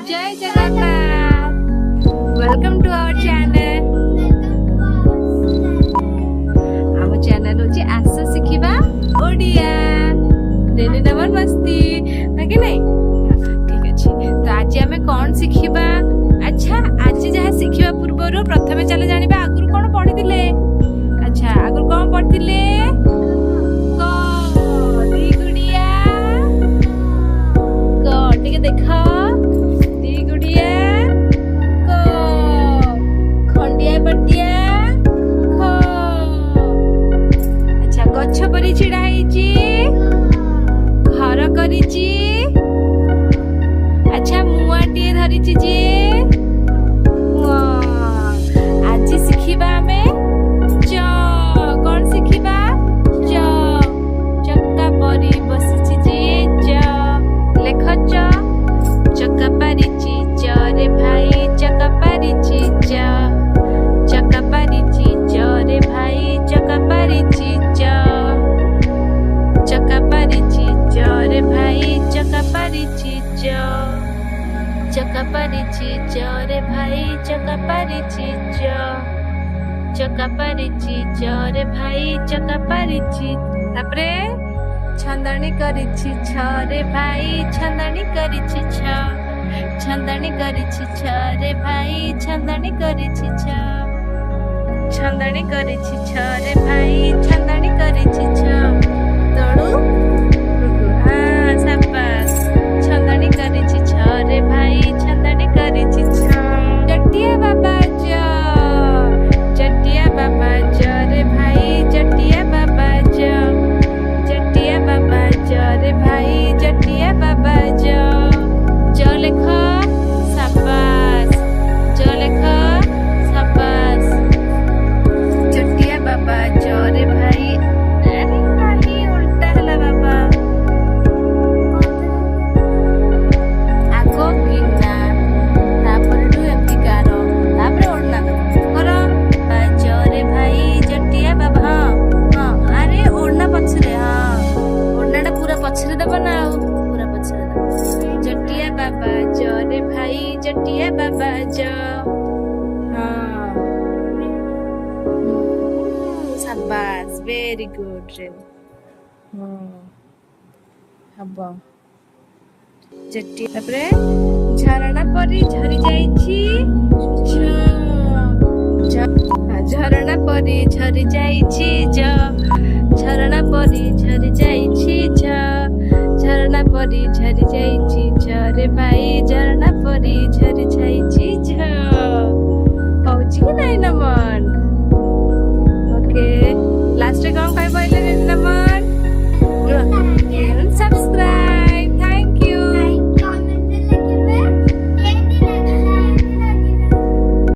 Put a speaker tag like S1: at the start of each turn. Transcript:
S1: जय Jagannath. Welcome to our channel. आम channel होची आस शिखिबा ओडिया। रेडी नंबर मस्ती कि नहीं? ठीक अच्छे। तो आज आम कौन शिखिबा? अच्छा आज जहाँ शिखिबा पूर्व प्रथमे चले जानिबा आगुरु कौन पढ़िथिले। अच्छा आगुरु कौन पढ़िथिले? देख दी गुड़िया को खंडिया पटिया खो। अच्छा गछ परी छिड़ा ହେଇଛି घर କରିଛି। अच्छा मुआटिए धरिଛି जे आज शिखिबा आमे च कौन शिखिबा च चक्का परी बसिଛି जे च लेख च चक्का परिची रे भाई चक्का परिची चक्का परिची रे भाई चक्का परिची चक्का परिची रे भाई चक्का परिची चक्का परिची रे भाई चक्का परिची चक्का परिची रे भाई चक्का परिची। तापरे छंदनी करिछि छ रे भाई छंदनी करिछि छ छंदनी करिछि छ रे भाई छंदनी करिछि छ छंदनी करिछि छ रे भाई छंदनी करिछि छ तोड़ू हाँ शाबाश छंदनी करिछि छ रे भाई छंदनी करिछि छ जटिया बाबा जटिया बाबा रे भाई जटिया बाबा जटिया बाबा रे भाई जटिया बाबा जो लेख शाबाश जो लेख शाबाश जटिया बाबा रे भाई। अरे नहीं उल्टा हला बाबा आगो किना तापर टू एमती गारो तापर ओढ़ना करो रे भाई जटिया बाबा। हाँ अरे ओढ़ना पछरे हाँ ओढ़ना पूरा पछरे दबा ना पूरा पछरे दबा जटिया बाबा रे भाई जटिया बाबा हाँ शाबाश वेरी गुड रे हब जटिया तापरे झरना परी झरी जाइछि झरना परी झरी जाइछि झरना परी झरी जाइछि झरना परी झरी जाइछि रे भाई झरना परी झरी जाइछि हौछि कि नहीं नमन।